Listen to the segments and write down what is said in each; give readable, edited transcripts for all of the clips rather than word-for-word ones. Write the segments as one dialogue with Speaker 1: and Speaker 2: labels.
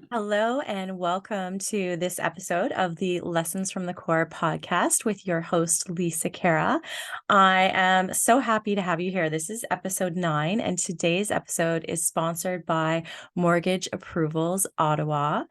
Speaker 1: Hello and welcome to this episode of the Lessons from the Core podcast with your host, Lisa Khera. I am so happy to have you here. This is episode 9, and today's episode is sponsored by Mortgage Approvals Ottawa.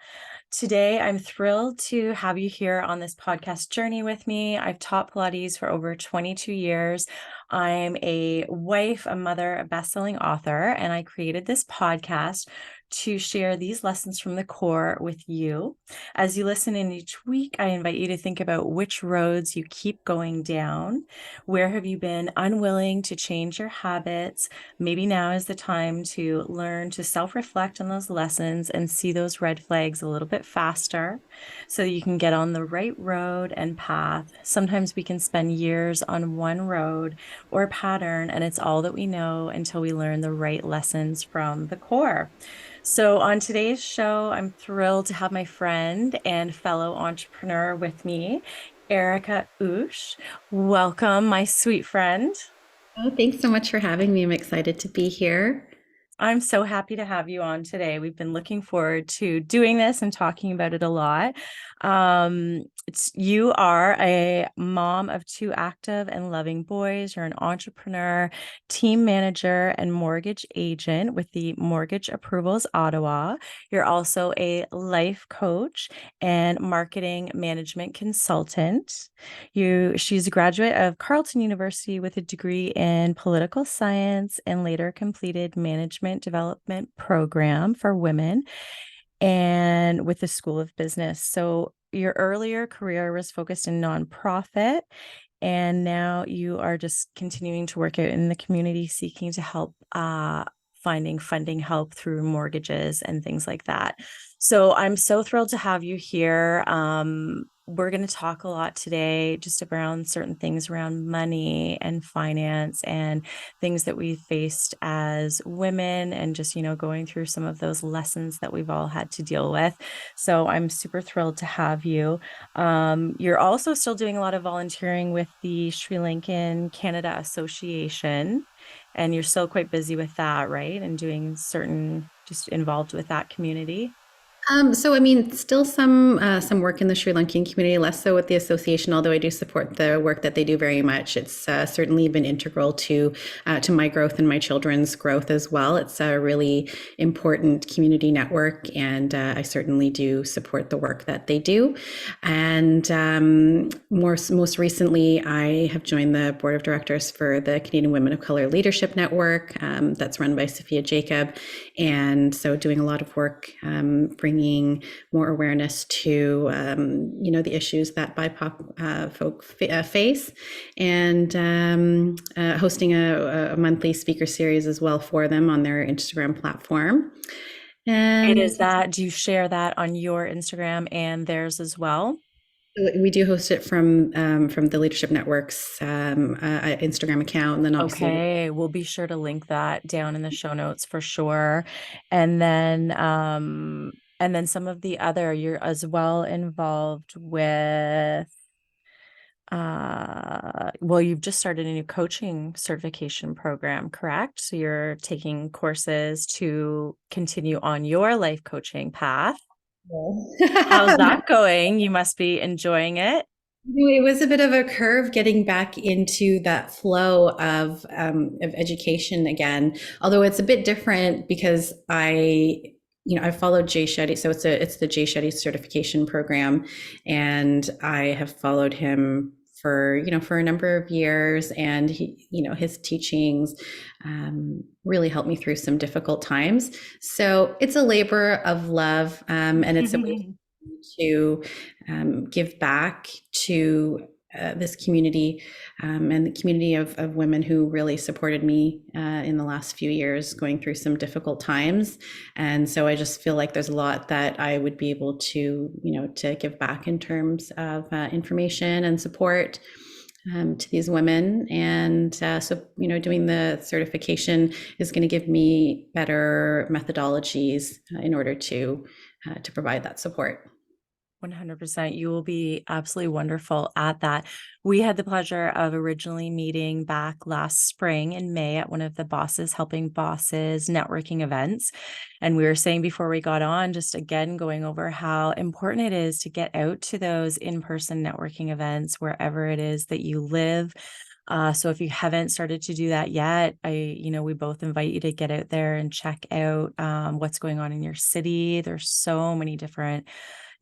Speaker 1: Today, I'm thrilled to have you here on this podcast journey with me. I've taught Pilates for over 22 years. I'm a wife, a mother, a best-selling author, and I created this podcast to share these lessons from the core with you. As you listen in each week, I invite you to think about which roads you keep going down. Where have you been unwilling to change your habits? Maybe now is the time to learn to self-reflect on those lessons and see those red flags a little bit faster so that you can get on the right road and path. Sometimes we can spend years on one road or pattern, and it's all that we know until we learn the right lessons from the core. So, on today's show, I'm thrilled to have my friend and fellow entrepreneur with me, Ericka Ush. Welcome, my sweet friend.
Speaker 2: Oh, thanks so much for having me. I'm excited to be here.
Speaker 1: I'm so happy to have you on today. We've been looking forward to doing this and talking about it a lot. You are a mom of 2 active and loving boys. You're an entrepreneur, team manager, and mortgage agent with the Mortgage Approvals Ottawa. You're also a life coach and marketing management consultant. She's a graduate of Carleton University with a degree in political science and later completed management development program for women and with the School of Business. So your earlier career was focused in nonprofit, and now you are just continuing to work out in the community, seeking to help finding funding help through mortgages and things like that. So I'm so thrilled to have you here. We're going to talk a lot today just around certain things around money and finance and things that we've faced as women and just, going through some of those lessons that we've all had to deal with. So I'm super thrilled to have you. You're also still doing a lot of volunteering with the Sri Lankan Canada Association, and you're still quite busy with that, right? And doing just involved with that community.
Speaker 2: Still some work in the Sri Lankan community, less so with the association. Although I do support the work that they do very much. It's certainly been integral to my growth and my children's growth as well. It's a really important community network, and I certainly do support the work that they do. And most recently, I have joined the board of directors for the Canadian Women of Color Leadership Network, that's run by Sophia Jacob, and so doing a lot of work bringing more awareness to the issues that BIPOC folk face, and hosting a monthly speaker series as well for them on their Instagram platform.
Speaker 1: It
Speaker 2: And
Speaker 1: is that. Do you share that on your Instagram and theirs as well?
Speaker 2: we do host it from the Leadership Network's Instagram account, and then obviously.
Speaker 1: Okay, we'll be sure to link that down in the show notes for sure. And then some of the other, you're as well involved with well, you've just started a new coaching certification program, correct? So you're taking courses to continue on your life coaching path. How's that going? You must be enjoying it.
Speaker 2: It was a bit of a curve getting back into that flow of education again. Although it's a bit different because I followed Jay Shetty, so it's the Jay Shetty certification program, and I have followed him for a number of years, and his teachings really helped me through some difficult times. So it's a labor of love, and it's a way to give back to this community, and the community of women who really supported me in the last few years going through some difficult times. And so I just feel like there's a lot that I would be able to give back in terms of information and support to these women. And doing the certification is going to give me better methodologies in order to provide that support.
Speaker 1: 100%. You will be absolutely wonderful at that. We had the pleasure of originally meeting back last spring in May at one of the Bosses Helping Bosses networking events. And we were saying before we got on, just again, going over how important it is to get out to those in-person networking events wherever it is that you live. So if you haven't started to do that yet, we both invite you to get out there and check out what's going on in your city. There's so many different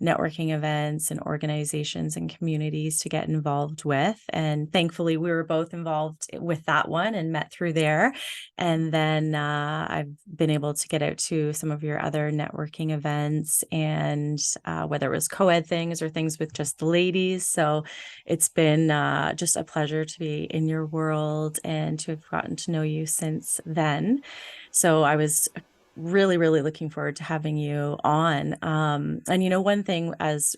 Speaker 1: networking events and organizations and communities to get involved with. And thankfully, we were both involved with that one and met through there. And then I've been able to get out to some of your other networking events, and whether it was co-ed things or things with just the ladies. So it's been just a pleasure to be in your world and to have gotten to know you since then. So I was really, really looking forward to having you on. And one thing as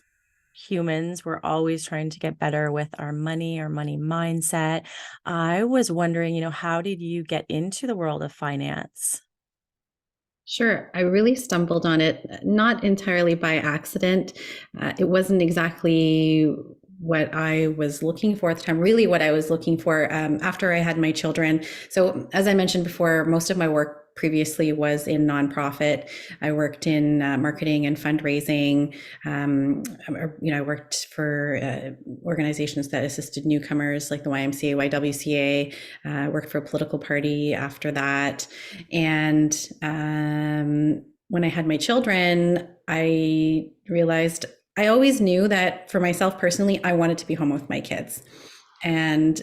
Speaker 1: humans, we're always trying to get better with our money mindset. I was wondering, how did you get into the world of finance?
Speaker 2: Sure. I really stumbled on it, not entirely by accident. It wasn't exactly what I was looking for at the time, really what I was looking for after I had my children. So, as I mentioned before, most of my work previously was in nonprofit. I worked in marketing and fundraising. I worked for organizations that assisted newcomers like the YMCA, YWCA. Worked for a political party after that. And when I had my children, I realized I always knew that for myself personally, I wanted to be home with my kids. And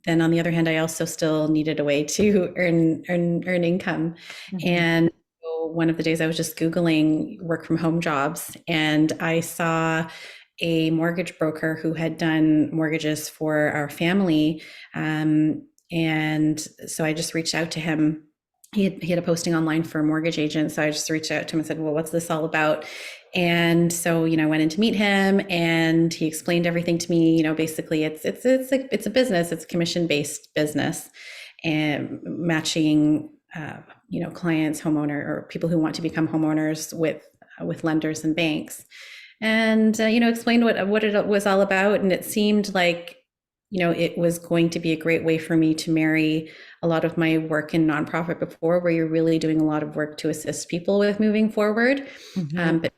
Speaker 2: then on the other hand, I also still needed a way to earn income.
Speaker 1: Mhm.
Speaker 2: And so one of the days I was just Googling work from home jobs, and I saw a mortgage broker who had done mortgages for our family. And so I just reached out to him. He had a posting online for a mortgage agent. So I just reached out to him and said, well, what's this all about? And so, I went in to meet him, and he explained everything to me. Basically it's a business, it's a commission-based business, and matching, clients, homeowner, or people who want to become homeowners with lenders and banks. And, explained what it was all about. And it seemed like, it was going to be a great way for me to marry a lot of my work in nonprofit before, where you're really doing a lot of work to assist people with moving forward.
Speaker 1: Mhm.
Speaker 2: But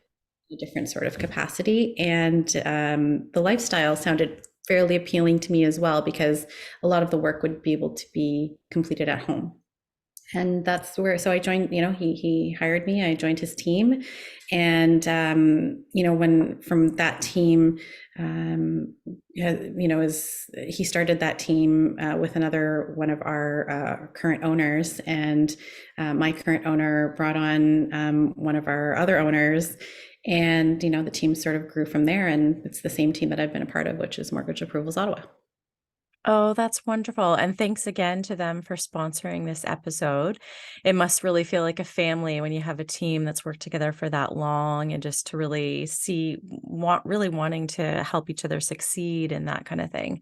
Speaker 2: a different sort of capacity. And the lifestyle sounded fairly appealing to me as well, because a lot of the work would be able to be completed at home. And that's where, so I joined, he hired me, I joined his team. And, when from that team, as he started that team with another one of our current owners, and my current owner brought on one of our other owners, and the team sort of grew from there. And it's the same team that I've been a part of, which is Mortgage Approvals Ottawa.
Speaker 1: Oh, that's wonderful. And thanks again to them for sponsoring this episode. It must really feel like a family when you have a team that's worked together for that long, and just to really really wanting to help each other succeed and that kind of thing.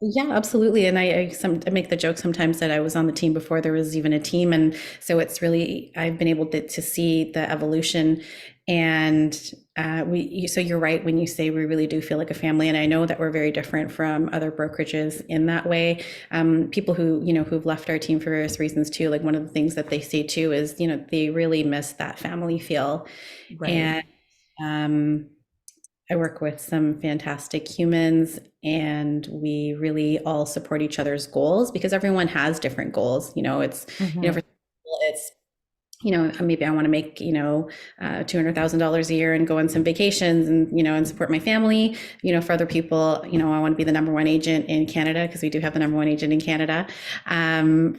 Speaker 2: Yeah, absolutely. And I make the joke sometimes that I was on the team before there was even a team. And so I've been able to see the evolution. And so you're right when you say we really do feel like a family. And I know that we're very different from other brokerages in that way. People who've left our team for various reasons too. Like, one of the things that they say too is, they really miss that family feel.
Speaker 1: Right.
Speaker 2: And I work with some fantastic humans, and we really all support each other's goals, because everyone has different goals. For
Speaker 1: Mhm.
Speaker 2: people, it's, maybe I want to make, $200,000 a year and go on some vacations, and support my family. For other people, I want to be the number one agent in Canada, because we do have the number one agent in Canada.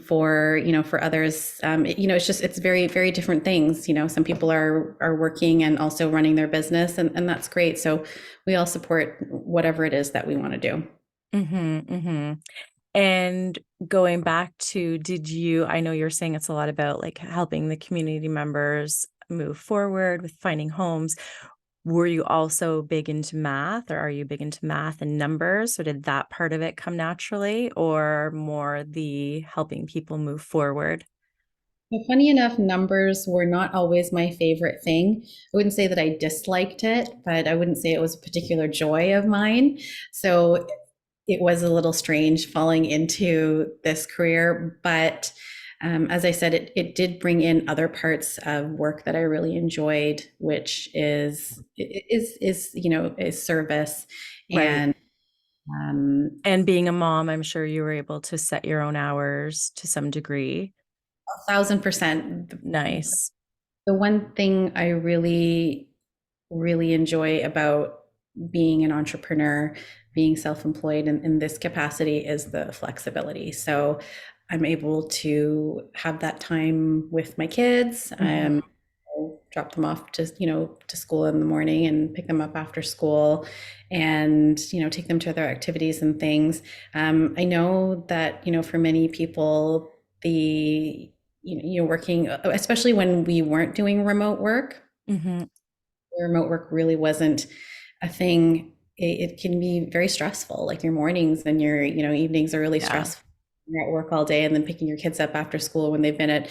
Speaker 2: For others, it's very, very different things. Some people are working and also running their business, and that's great. So we all support whatever it is that we want to do.
Speaker 1: Mhm. Mhm. And going back to, I know you're saying it's a lot about like helping the community members move forward with finding homes. Were you also big into math, or are you big into math and numbers? So did that part of it come naturally, or more the helping people move forward?
Speaker 2: Well, funny enough, numbers were not always my favorite thing. I wouldn't say that I disliked it, but I wouldn't say it was a particular joy of mine. So it was a little strange falling into this career. But as I said, it did bring in other parts of work that I really enjoyed, which is service
Speaker 1: Right.
Speaker 2: and
Speaker 1: And being a mom, I'm sure you were able to set your own hours to some degree.
Speaker 2: 1,000%.
Speaker 1: Nice.
Speaker 2: The one thing I really enjoy about being an entrepreneur, being self-employed in this capacity is the flexibility. So I'm able to have that time with my kids.
Speaker 1: Mhm.
Speaker 2: I'll drop them off to school in the morning and pick them up after school and, take them to other activities and things. I know that, for many people, the, working, especially when we weren't doing remote work,
Speaker 1: Mhm.
Speaker 2: remote work really wasn't a thing. It can be very stressful. Like your mornings and your, evenings are really
Speaker 1: Yeah.
Speaker 2: stressful. You're at work all day and then picking your kids up after school when they've been at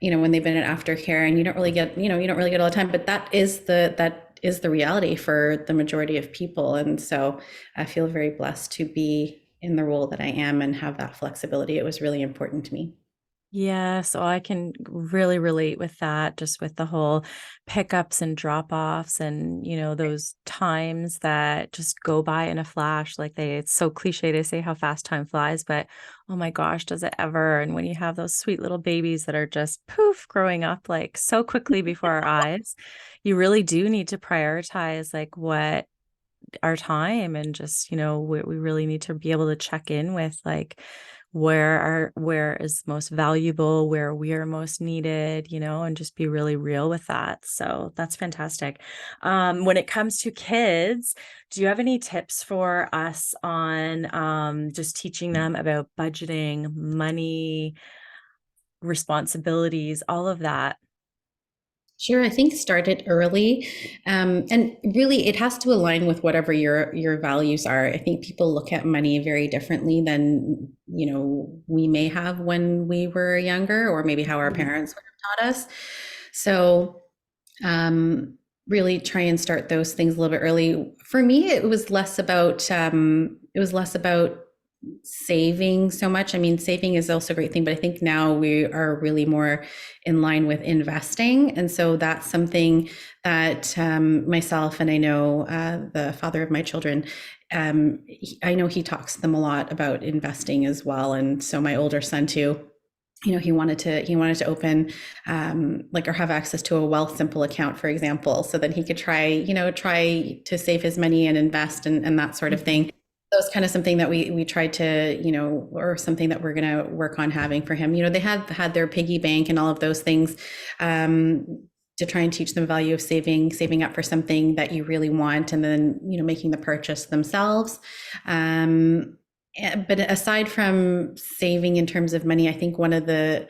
Speaker 2: aftercare, and you don't really get all the time. But that is the reality for the majority of people. And so I feel very blessed to be in the role that I am and have that flexibility. It was really important to me.
Speaker 1: Yeah, so I can really relate with that, just with the whole pickups and drop-offs and, those times that just go by in a flash. It's so cliche to say how fast time flies, but oh my gosh, does it ever? And when you have those sweet little babies that are just poof growing up like so quickly before our eyes, you really do need to prioritize like what our time and just, we really need to be able to check in with like where is most valuable, where we are most needed, and just be really real with that. So that's fantastic. When it comes to kids, do you have any tips for us on just teaching them about budgeting, money, responsibilities, all of that?
Speaker 2: Sure, I think start it early, and really, it has to align with whatever your values are. I think people look at money very differently than we may have when we were younger, or maybe how our
Speaker 1: Mhm.
Speaker 2: parents would have taught us. So, um, really try and start those things a little bit early. For me, it was less about saving so much. I mean, saving is also a great thing, but I think now we are really more in line with investing. And so that's something that myself and I know the father of my children, I know he talks to them a lot about investing as well. And so my older son too, he wanted to open like or have access to a wealth simple account, for example, so that he could try to save his money and invest and that sort of
Speaker 1: Mhm.
Speaker 2: thing. That was kind of something that we tried to, or something that we're going to work on having for him. They had their piggy bank and all of those things, um, to try and teach them the value of saving up for something that you really want, and then making the purchase themselves. um, but aside from saving in terms of money, I think one of the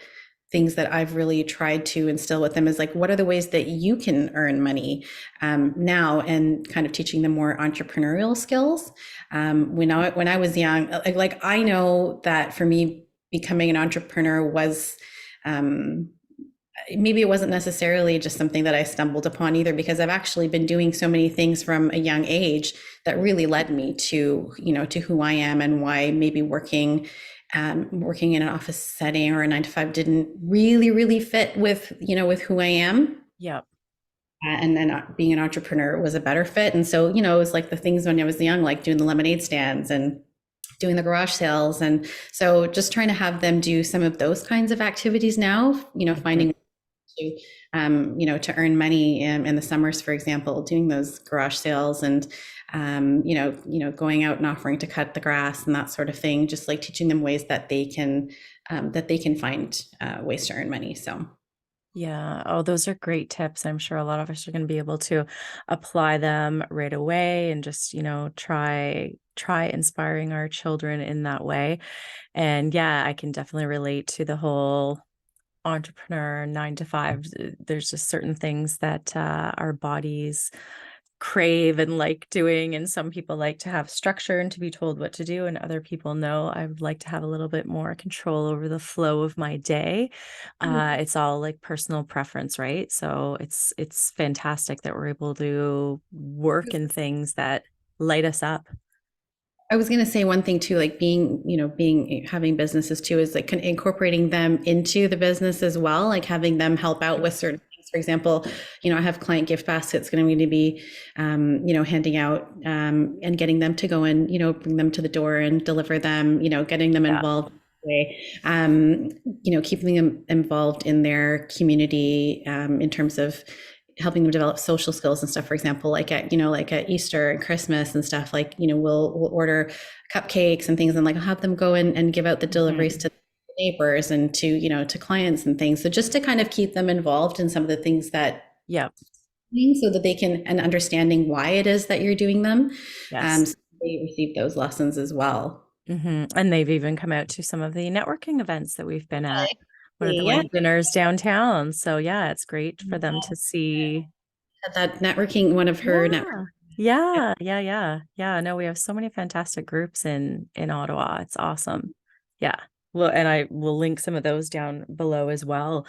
Speaker 2: things that I've really tried to instill with them is like, what are the ways that you can earn money now, and kind of teaching them more entrepreneurial skills. When I was young, like I know that for me, becoming an entrepreneur was um, maybe it wasn't necessarily just something that I stumbled upon either, because I've actually been doing so many things from a young age that really led me to who I am, and why maybe working in an office setting or a 9 to 5 didn't really fit with who I am.
Speaker 1: Yep.
Speaker 2: And then being an entrepreneur was a better fit. And so, it was like the things when I was young, like doing the lemonade stands and doing the garage sales. And so just trying to have them do some of those kinds of activities now,
Speaker 1: Mhm.
Speaker 2: finding to earn money in the summers, for example, doing those garage sales and, going out and offering to cut the grass and that sort of thing, just like teaching them ways that they can find ways to earn money. So.
Speaker 1: Yeah. Oh, those are great tips. I'm sure a lot of us are going to be able to apply them right away and just, try inspiring our children in that way. And yeah, I can definitely relate to the whole entrepreneur 9 to 5. There's just certain things that our bodies crave and like doing. And some people like to have structure and to be told what to do. And other people know I would like to have a little bit more control over the flow of my day. It's all like personal preference, right? So it's fantastic that we're able to work in things that light us up.
Speaker 2: I was going to say one thing too, like being, having businesses too, is like incorporating them into the business as well, like having them help out with certain things. For example, I have client gift baskets going to be, handing out and getting them to go and, bring them to the door and deliver them, getting them
Speaker 1: Yeah.
Speaker 2: involved. Way, keeping them involved in their community in terms of helping them develop social skills and stuff. For example, like at Easter and Christmas and stuff, like, we'll order cupcakes and things, and like I'll have them go and give out the deliveries
Speaker 1: Mhm.
Speaker 2: to neighbors and to, to clients and things. So just to kind of keep them involved in some of the things that,
Speaker 1: Yep.
Speaker 2: so that they can, and understanding why it is that you're doing them.
Speaker 1: Yes.
Speaker 2: So they receive those lessons as well.
Speaker 1: And they've even come out to some of the networking events that we've been at, one of the
Speaker 2: Yeah.
Speaker 1: like dinners downtown. So yeah, it's great for them to see.
Speaker 2: At that networking, one of her networking.
Speaker 1: Yeah. Yeah. No, we have so many fantastic groups in Ottawa. It's awesome. Yeah. Well, and I will link some of those down below as well.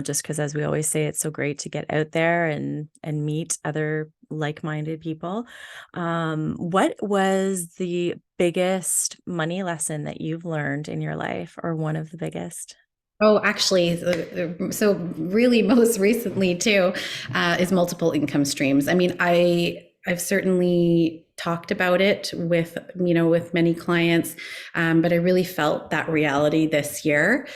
Speaker 1: Just because as we always say, it's so great to get out there and meet other like-minded people. What was the biggest money lesson that you've learned in your life, or one of the biggest?
Speaker 2: Oh, actually, so really most recently too, is multiple income streams. I mean, I've certainly talked about it with, with many clients, but I really felt that reality this year,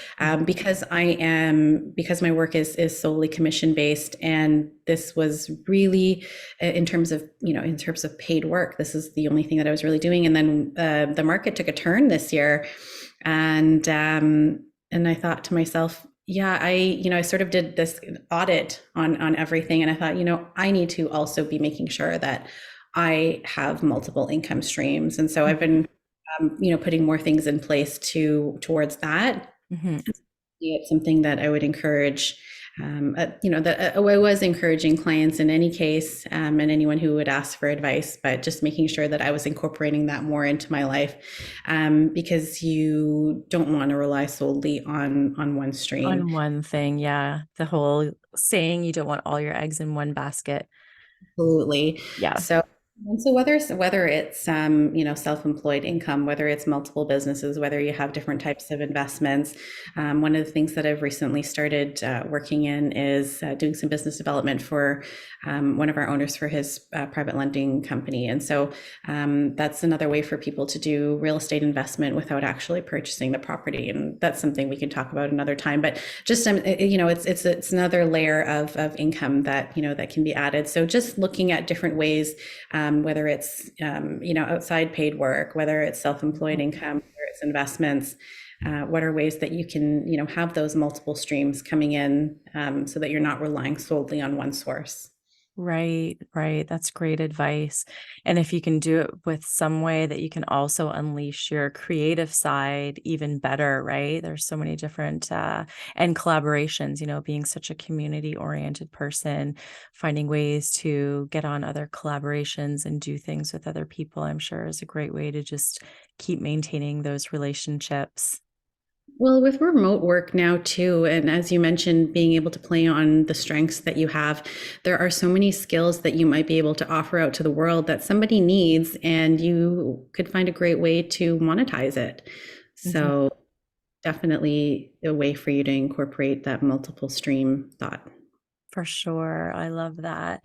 Speaker 2: because my work is solely commission based, and this was really, in terms of, in terms of paid work, this is the only thing that I was really doing. And then the market took a turn this year, and I thought to myself, yeah, I sort of did this audit on everything, and I thought, I need to also be making sure that I have multiple income streams, and so I've
Speaker 1: Mhm.
Speaker 2: been, putting more things in place towards that.
Speaker 1: Mhm.
Speaker 2: It's something that I would encourage. That I was encouraging clients in any case, and anyone who would ask for advice, but just making sure that I was incorporating that more into my life, because you don't want to rely solely on one stream.
Speaker 1: On one thing, yeah. The whole saying you don't want all your eggs in one basket.
Speaker 2: Absolutely.
Speaker 1: Yeah.
Speaker 2: So, and so whether it's self-employed income, whether it's multiple businesses, whether you have different types of investments, one of the things that I've recently started working in is doing some business development for one of our owners for his private lending company, and so that's another way for people to do real estate investment without actually purchasing the property, and that's something we can talk about another time. But just it's another layer of income that that can be added. So just looking at different ways, whether it's outside paid work, whether it's self-employed income, whether it's investments, what are ways that you can have those multiple streams coming in, so that you're not relying solely on one source.
Speaker 1: Right. That's great advice. And if you can do it with some way that you can also unleash your creative side even better, right? There's so many different and collaborations, being such a community oriented person, finding ways to get on other collaborations and do things with other people, I'm sure is a great way to just keep maintaining those relationships.
Speaker 2: Well, with remote work now too, and as you mentioned, being able to play on the strengths that you have, there are so many skills that you might be able to offer out to the world that somebody needs, and you could find a great way to monetize it.
Speaker 1: Mhm.
Speaker 2: So definitely a way for you to incorporate that multiple stream thought.
Speaker 1: For sure. I love that.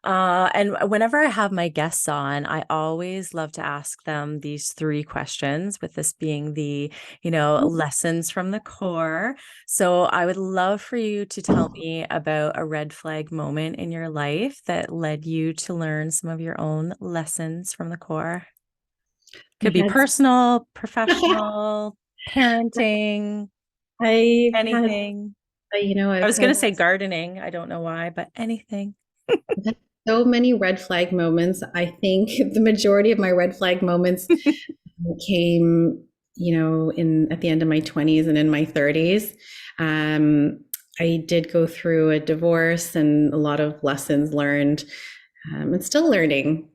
Speaker 1: And whenever I have my guests on, I always love to ask them these three questions, with this being the, lessons from the core. So I would love for you to tell me about a red flag moment in your life that led you to learn some of your own lessons from the core. Could be
Speaker 2: I've
Speaker 1: personal,
Speaker 2: had
Speaker 1: professional, parenting,
Speaker 2: I've had
Speaker 1: anything. I
Speaker 2: I've
Speaker 1: was going to
Speaker 2: had
Speaker 1: say gardening. I don't know why, but anything.
Speaker 2: so many red flag moments. I think the majority of my red flag moments came, in at the end of my 20s and in my 30s. Um, I did go through a divorce and a lot of lessons learned. and still learning,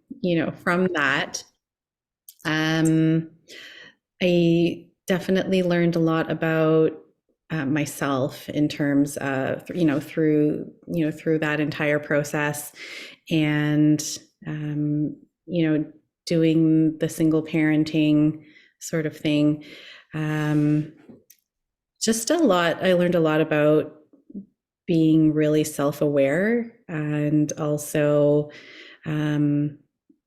Speaker 2: from that. Um, I definitely learned a lot about myself in terms of, through that entire process, and um, you know, doing the single parenting sort of thing. Um, just a lot. I learned a lot about being really self-aware, and also, um,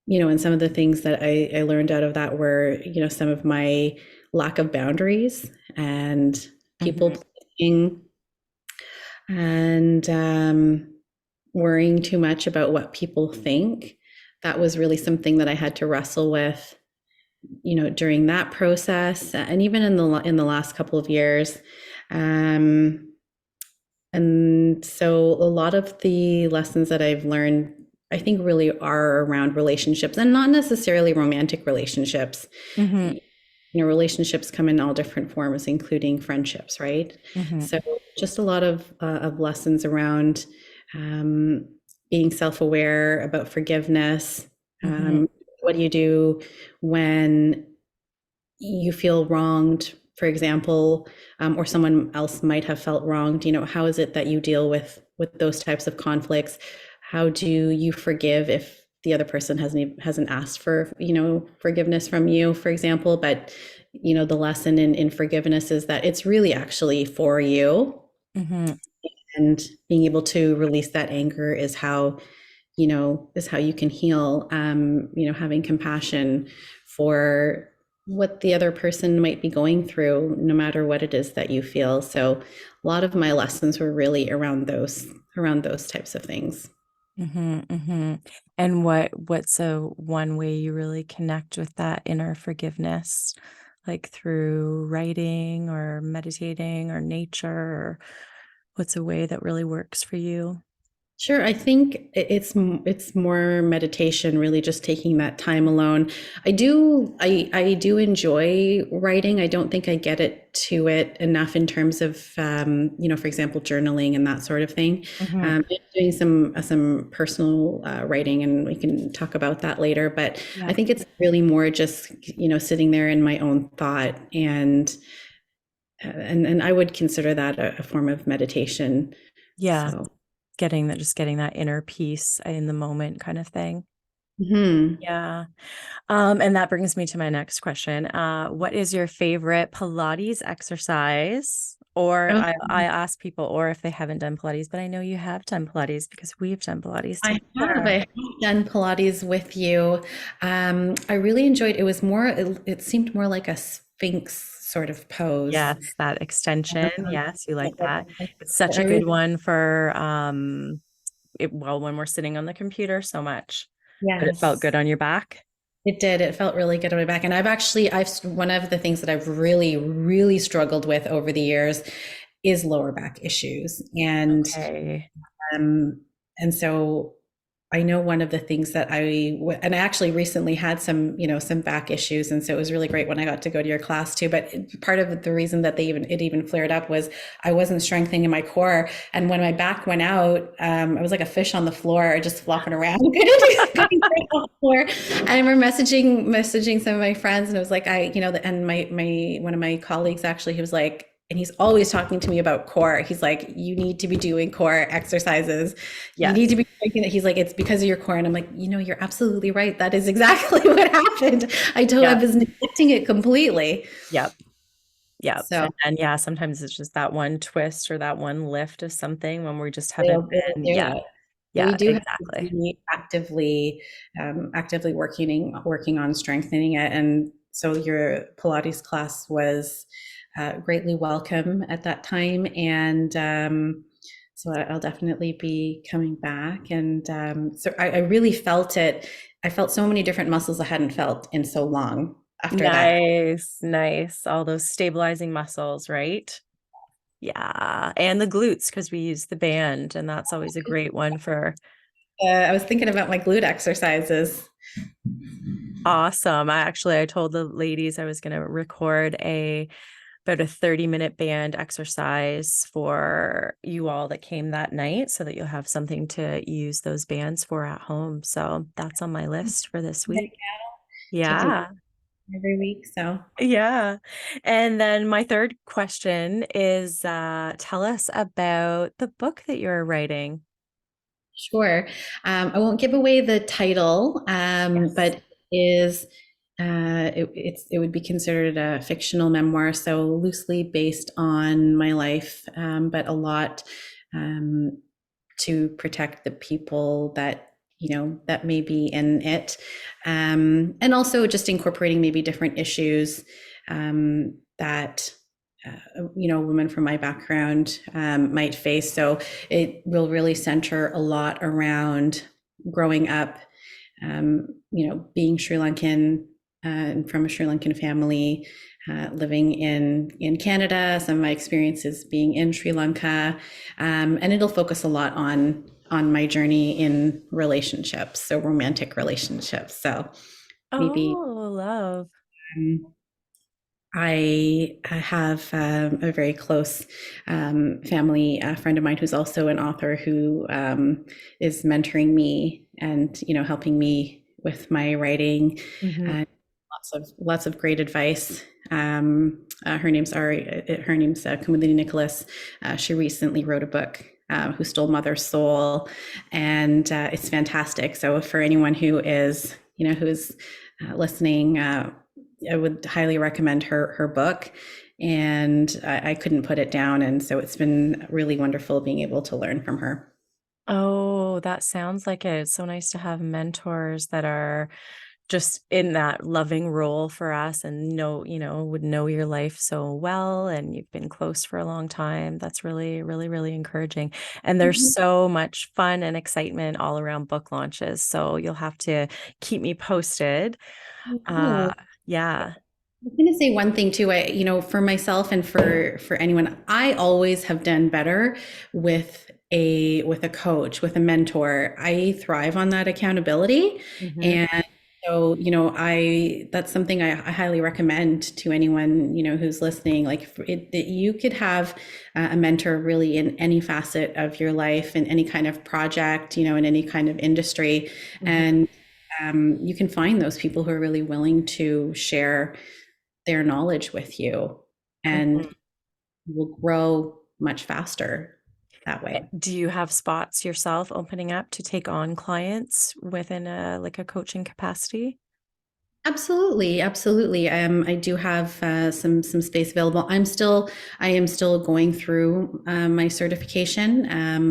Speaker 2: and some of the things that I learned out of that were, some of my lack of boundaries and people
Speaker 1: Mhm.
Speaker 2: pleasing, and worrying too much about what people think. That was really something that I had to wrestle with, during that process, and even in the last couple of years. Um, and so a lot of the lessons that I've learned, I think, really are around relationships, and not necessarily romantic relationships.
Speaker 1: Mhm.
Speaker 2: Relationships come in all different forms, including friendships, right?
Speaker 1: Mhm.
Speaker 2: So just a lot of lessons around um, being self-aware about forgiveness.
Speaker 1: Mhm.
Speaker 2: What do you do when you feel wronged, for example, or someone else might have felt wronged? How is it that you deal with those types of conflicts? How do you forgive if the other person hasn't asked for, forgiveness from you, for example? But the lesson in forgiveness is that it's really actually for you,
Speaker 1: Mhm.
Speaker 2: and being able to release that anger is how you can heal. Having compassion for what the other person might be going through, no matter what it is that you feel. So a lot of my lessons were really around those types of things.
Speaker 1: Mhm. Mhm. And what's a one way you really connect with that inner forgiveness? Like through writing or meditating or nature, or what's a way that really works for you?
Speaker 2: Sure, I think it's more meditation, really just taking that time alone. I do enjoy writing. I don't think I get it enough in terms of, for example, journaling and that sort of thing.
Speaker 1: Mhm.
Speaker 2: I'm doing some personal writing, and we can talk about that later. But I
Speaker 1: Yeah.
Speaker 2: think it's really more just, sitting there in my own thought, and I would consider that a form of meditation.
Speaker 1: Yeah.
Speaker 2: So.
Speaker 1: Getting that inner peace in the moment kind of thing.
Speaker 2: Mhm.
Speaker 1: Yeah. And that brings me to my next question. What is your favorite Pilates exercise? Or
Speaker 2: Oh,
Speaker 1: I ask people, or if they haven't done Pilates, but I know you have done Pilates because we've done Pilates
Speaker 2: I have. I
Speaker 1: together.
Speaker 2: have done Pilates with you. I really enjoyed it. It seemed more like a Sphinx sort of pose.
Speaker 1: Yes, that extension. Yes, you like that.
Speaker 2: I,
Speaker 1: It's such
Speaker 2: I
Speaker 1: a good
Speaker 2: really,
Speaker 1: one for well, when we're sitting on the computer so much, but it felt good
Speaker 2: yes,
Speaker 1: on your back.
Speaker 2: it did. It felt really good on my back. And I've one of the things that I've really, really struggled with over the years is lower back issues.
Speaker 1: Okay.
Speaker 2: Um, and so I know one of the things that and I actually recently had some back issues. And so it was really great when I got to go to your class too. But part of the reason that it even flared up was I wasn't strengthening my core. And when my back went out, I was like a fish on the floor, just flopping around. Couldn't get off the floor. And I remember messaging some of my friends, and it was like, and one of my colleagues, actually, he was like, and he's always talking to me about core. He's like, you need to be doing core exercises. You need to
Speaker 1: Yes.
Speaker 2: be drinking it. He's like, it's because of your core. And I'm like, you're absolutely right. That is exactly what happened. I
Speaker 1: Yep.
Speaker 2: was neglecting it completely.
Speaker 1: Yep. Yep.
Speaker 2: So
Speaker 1: And yeah, sometimes it's just that one twist or that one lift of something when we just haven't
Speaker 2: it'll
Speaker 1: been.
Speaker 2: do
Speaker 1: Yeah.
Speaker 2: it. So we
Speaker 1: Yeah,
Speaker 2: do have to
Speaker 1: exactly.
Speaker 2: be actively working on strengthening it. And so your Pilates class was greatly welcome at that time. And so I'll definitely be coming back. And so I really felt it. I felt so many different muscles I hadn't felt in so long after that.
Speaker 1: Nice, nice. All those stabilizing muscles, right? Yeah. And the glutes, because we use the band, and that's always a great one for
Speaker 2: I was thinking about my glute exercises.
Speaker 1: awesome. I told the ladies I was going to record a about a 30-minute band exercise for you all that came that night so that you'll have something to use those bands for at home. So that's on my list for this week.
Speaker 2: To do
Speaker 1: Yeah.
Speaker 2: every week. So
Speaker 1: Yeah. And then my third question is tell us about the book that you're writing.
Speaker 2: sure. I won't give away the title,
Speaker 1: Yes.
Speaker 2: but is it would be considered a fictional memoir, so loosely based on my life, but a lot um, to protect the people that that may be in it, and also just incorporating maybe different issues that women from my background might face. So it will really center a lot around growing up, being Sri Lankan and from a Sri Lankan family, living in Canada, some of my experiences being in Sri Lanka, and it'll focus a lot on my journey in relationships, so romantic relationships. So maybe
Speaker 1: Oh, love.
Speaker 2: um, I have a very close family friend of mine who's also an author who is mentoring me and helping me with my writing.
Speaker 1: Hmm.
Speaker 2: Lots of great advice. Her name's Kumudini Nicholas. She recently wrote a book. Who Stole Mother's Soul, and it's fantastic. So for anyone who is listening, I would highly recommend her book, and I couldn't put it down. And so it's been really wonderful being able to learn from her.
Speaker 1: Oh, that sounds like it. It's so nice to have mentors that are just in that loving role for us and would know your life so well and you've been close for a long time. That's really, really, really encouraging. And there's
Speaker 2: Mhm.
Speaker 1: so much fun and excitement all around book launches. So you'll have to keep me posted. Uh, yeah.
Speaker 2: I'm going to say one thing too. For myself and for anyone, I always have done better with a coach, with a mentor. I thrive on that accountability,
Speaker 1: Hmm.
Speaker 2: and so I that's something I highly recommend to anyone who's listening. Like that you could have a mentor really in any facet of your life, in any kind of project, in any kind of industry,
Speaker 1: Hmm.
Speaker 2: and you can find those people who are really willing to share their knowledge with you, and
Speaker 1: Hmm.
Speaker 2: you will grow much faster that way.
Speaker 1: Do you have spots yourself opening up to take on clients within a coaching capacity?
Speaker 2: Absolutely, absolutely. I do have some space available. I am still going through my certification,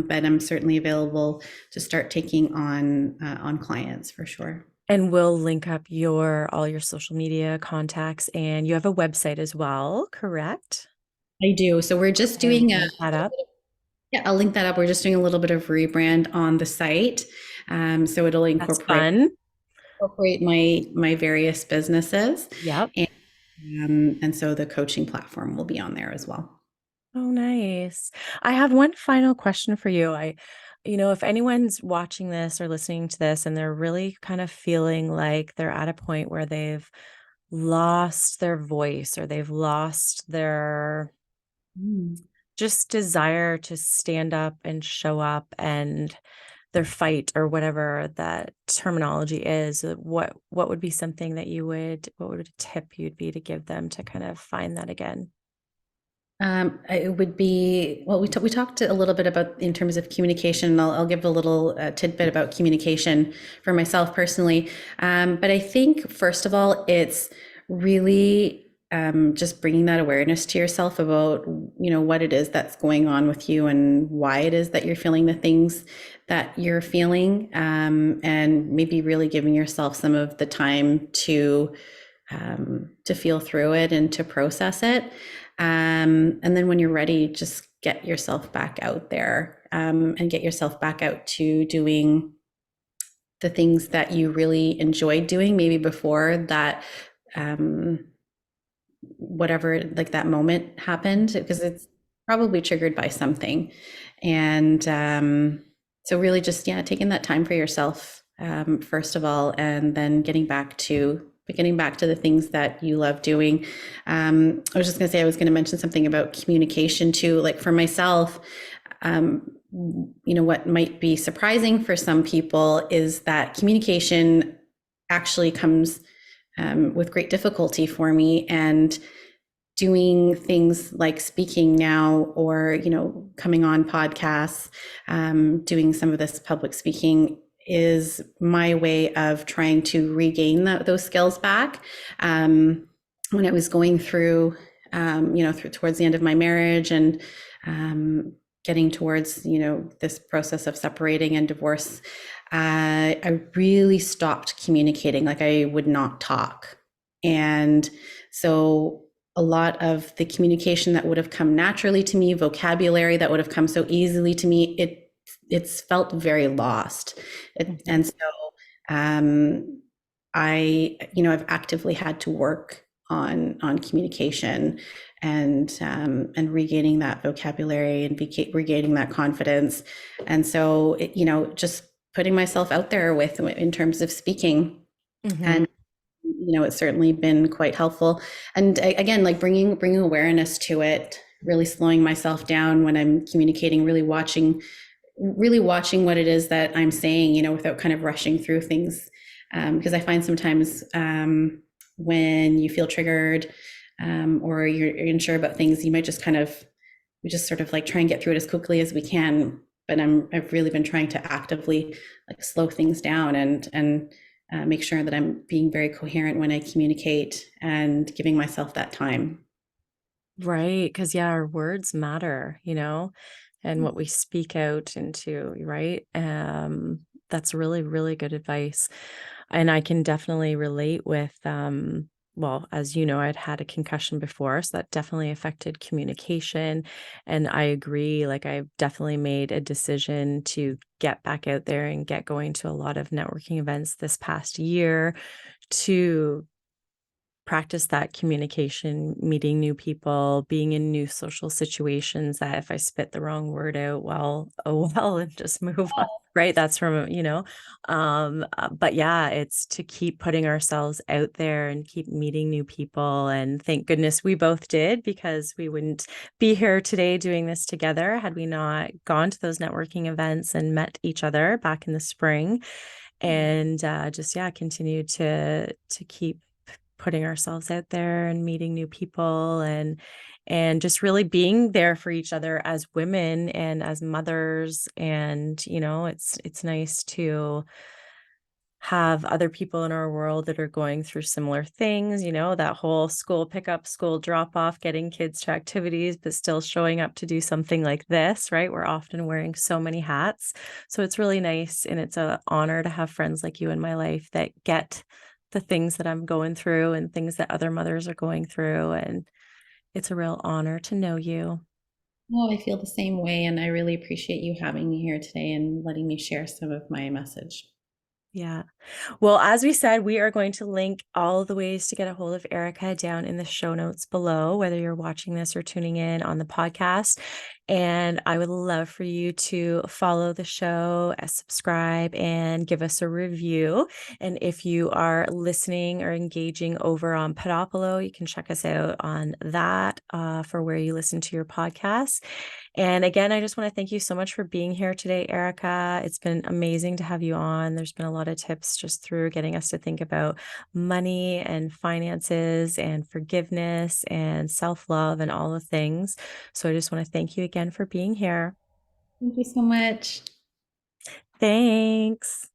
Speaker 2: but I'm certainly available to start taking on clients for sure.
Speaker 1: And we'll link up all your social media contacts, and you have a website as well, correct?
Speaker 2: I do. So we're just
Speaker 1: I will
Speaker 2: doing
Speaker 1: link that up.
Speaker 2: yeah, I'll link that up. We're just doing a little bit of rebrand on the site, so it'll
Speaker 1: That's
Speaker 2: incorporate
Speaker 1: fun.
Speaker 2: my various businesses,
Speaker 1: Yep.
Speaker 2: and so the coaching platform will be on there as well.
Speaker 1: Oh, nice. I have one final question for you. If anyone's watching this or listening to this and they're really kind of feeling like they're at a point where they've lost their voice or they've lost their
Speaker 2: Mm.
Speaker 1: just desire to stand up and show up and their fight or whatever that terminology is, what would be something that what would a tip you'd be to give them to kind of find that again?
Speaker 2: It would be, well, we talked a little bit about in terms of communication. I'll give a little tidbit about communication for myself personally. But I think, first of all, it's really just bringing that awareness to yourself about, what it is that's going on with you and why it is that you're feeling the things that you're feeling, and maybe really giving yourself some of the time to feel through it and to process it. And then when you're ready, just get yourself back out there, and get yourself back out to doing the things that you really enjoyed doing, maybe before that, um, whatever, like that moment happened, because it's probably triggered by something. And so, really, just, yeah, taking that time for yourself, first of all, and then getting back to but getting back to the things that you love doing. I was just going to say, I was going to mention something about communication too. Like for myself, what might be surprising for some people is that communication actually comes with great difficulty for me. And doing things like speaking now, or coming on podcasts, doing some of this public speaking is my way of trying to regain those skills back. When I was going through, towards the end of my marriage, and getting towards this process of separating and divorce, I really stopped communicating. Like, I would not talk. And so a lot of the communication that would have come naturally to me, vocabulary that would have come so easily to me, it's felt very lost. And so I've actively had to work on communication, and regaining that vocabulary, and regaining that confidence. And so just putting myself out there in terms of speaking. And it's certainly been quite helpful. And again, like bringing awareness to it, really slowing myself down when I'm communicating, really watching what it is that I'm saying, without kind of rushing through things. Because I find sometimes when you feel triggered, or you're unsure about things, we just sort of like try and get through it as quickly as we can. But I've really been trying to actively like slow things down, and make sure that I'm being very coherent when I communicate, and giving myself that time.
Speaker 1: Right. Because, yeah, our words matter, and what we speak out into, right? That's really, really good advice. And I can definitely relate with, well, as you know, I'd had a concussion before, so that definitely affected communication. And I agree, like, I've definitely made a decision to get back out there and get going to a lot of networking events this past year to practice that communication, meeting new people, being in new social situations that if I spit the wrong word out, well, oh well, and just move on. Right. That's but yeah, it's to keep putting ourselves out there and keep meeting new people. And thank goodness we both did, because we wouldn't be here today doing this together had we not gone to those networking events and met each other back in the spring. And just, yeah, continue to keep putting ourselves out there and meeting new people, and just really being there for each other as women and as mothers. And it's nice to have other people in our world that are going through similar things, that whole school pickup, school drop off, getting kids to activities, but still showing up to do something like this, right? We're often wearing so many hats. So it's really nice. And it's an honor to have friends like you in my life that get the things that I'm going through and things that other mothers are going through. And it's a real honor to know you.
Speaker 2: Oh, I feel the same way, and I really appreciate you having me here today and letting me share some of my message.
Speaker 1: Yeah. Well, as we said, we are going to link all the ways to get a hold of Ericka down in the show notes below, whether you're watching this or tuning in on the podcast. And I would love for you to follow the show, subscribe, and give us a review. And if you are listening or engaging over on Podopolo, you can check us out on that for where you listen to your podcasts. And again, I just want to thank you so much for being here today, Ericka. It's been amazing to have you on. There's been a lot of tips just through getting us to think about money and finances and forgiveness and self-love and all the things. So I just want to thank you again for being here.
Speaker 2: Thank you so much.
Speaker 1: Thanks.